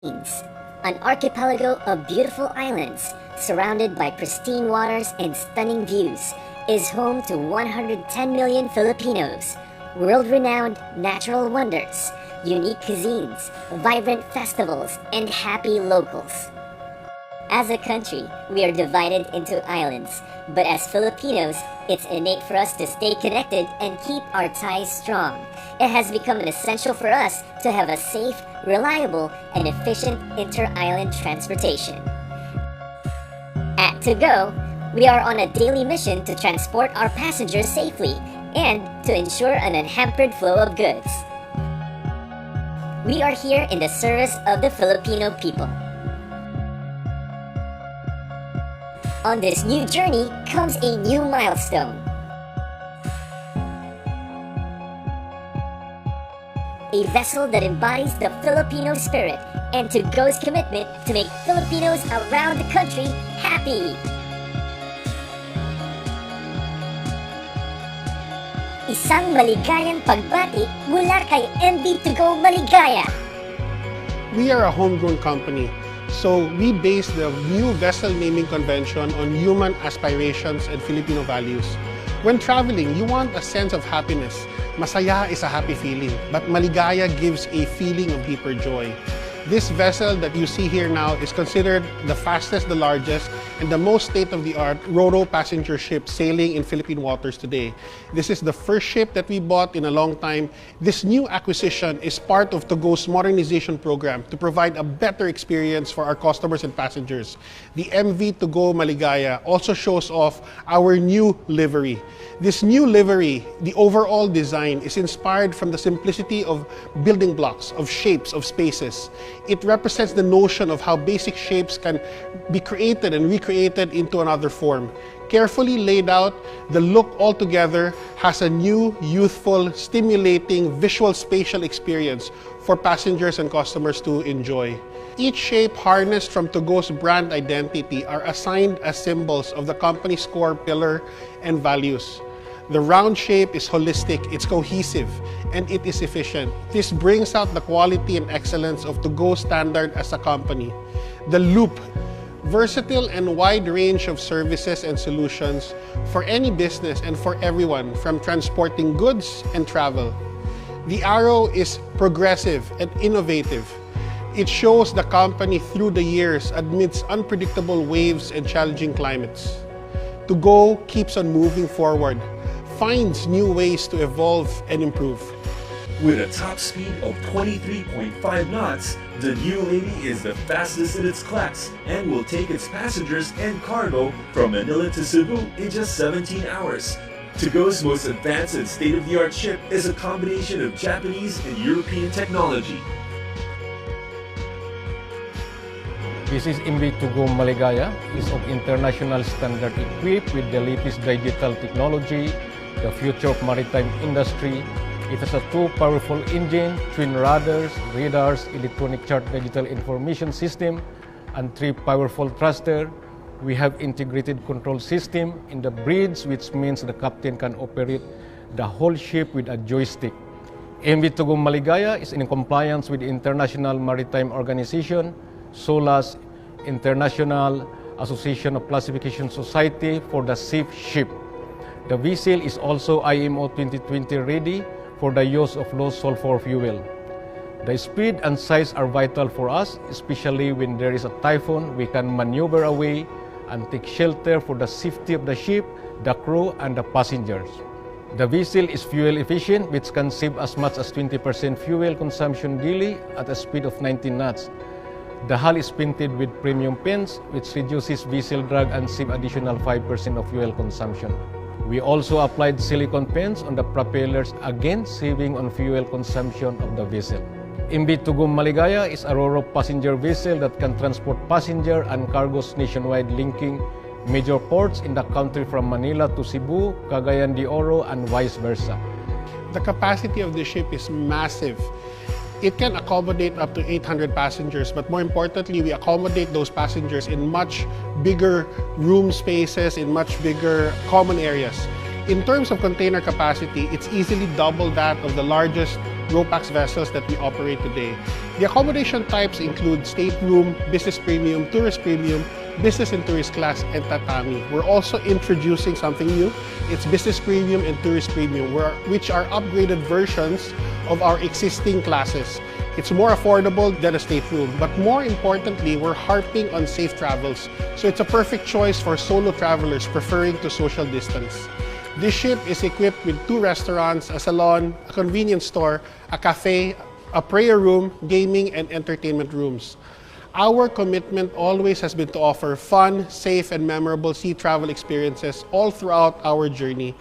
Philippines, an archipelago of beautiful islands surrounded by pristine waters and stunning views, is home to 110 million Filipinos, world-renowned natural wonders, unique cuisines, vibrant festivals, and happy locals. As a country, we are divided into islands, but as Filipinos, it's innate for us to stay connected and keep our ties strong. It has become an essential for us to have a safe, reliable, and efficient inter-island transportation. At To Go, we are on a daily mission to transport our passengers safely and to ensure an unhampered flow of goods. We are here in the service of the Filipino people. On this new journey comes a new milestone. A vessel that embodies the Filipino spirit and To Go's commitment to make Filipinos around the country happy. Isang maligayang pagbati mula kay MV To Go Maligaya. We are a homegrown company, so we base the new vessel naming convention on human aspirations and Filipino values. When traveling, you want a sense of happiness. Masaya is a happy feeling, but maligaya gives a feeling of deeper joy. This vessel that you see here now is considered the fastest, the largest, and the most state-of-the-art ro-ro passenger ship sailing in Philippine waters today. This is the first ship that we bought in a long time. This new acquisition is part of To Go's modernization program to provide a better experience for our customers and passengers. The MV To Go Maligaya also shows off our new livery. This new livery, the overall design, is inspired from the simplicity of building blocks, of shapes, of spaces. It represents the notion of how basic shapes can be created and recreated into another form. Carefully laid out, the look altogether has a new, youthful, stimulating visual spatial experience for passengers and customers to enjoy. Each shape harnessed from To Go's brand identity are assigned as symbols of the company's core pillar and values. The round shape is holistic, it's cohesive, and it is efficient. This brings out the quality and excellence of To Go standard as a company. The loop, versatile and wide range of services and solutions for any business and for everyone, from transporting goods and travel. The arrow is progressive and innovative. It shows the company through the years amidst unpredictable waves and challenging climates. To Go keeps on moving forward, finds new ways to evolve and improve. With a top speed of 23.5 knots, the new Lady is the fastest in its class and will take its passengers and cargo from Manila to Cebu in just 17 hours. To Go's most advanced and state-of-the-art ship is a combination of Japanese and European technology. This is MV To Go Maligaya. It's of international standard, equipped with the latest digital technology, the future of maritime industry. It has a two powerful engine, twin radars, electronic chart digital information system, and three powerful thruster. We have integrated control system in the bridge, which means the captain can operate the whole ship with a joystick. MV To Go Maligaya is in compliance with the International Maritime Organization, SOLAS, International Association of Classification Society for the Safe Ship. The vessel is also IMO 2020 ready for the use of low sulfur fuel. The speed and size are vital for us, especially when there is a typhoon. We can maneuver away and take shelter for the safety of the ship, the crew, and the passengers. The vessel is fuel efficient, which can save as much as 20% fuel consumption daily at a speed of 19 knots. The hull is painted with premium paints, which reduces vessel drag and save additional 5% of fuel consumption. We also applied silicone paints on the propellers, again saving on fuel consumption of the vessel. MV To Go Maligaya is a ro-ro passenger vessel that can transport passenger and cargoes nationwide, linking major ports in the country from Manila to Cebu, Cagayan de Oro, and vice versa. The capacity of the ship is massive. It can accommodate up to 800 passengers, but more importantly, we accommodate those passengers in much bigger room spaces, in much bigger common areas. In terms of container capacity, it's easily double that of the largest RoPax vessels that we operate today. The accommodation types include stateroom, business premium, tourist premium, business and tourist class, and tatami. We're also introducing something new. It's business premium and tourist premium, which are upgraded versions of our existing classes. It's more affordable than a stateroom, but more importantly, we're harping on safe travels. So it's a perfect choice for solo travelers preferring to social distance. This ship is equipped with 2 restaurants, a salon, a convenience store, a cafe, a prayer room, gaming, and entertainment rooms. Our commitment always has been to offer fun, safe, and memorable sea travel experiences all throughout our journey.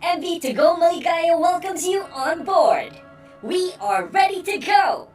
MV To Go Maligaya welcomes you on board. We are ready to go!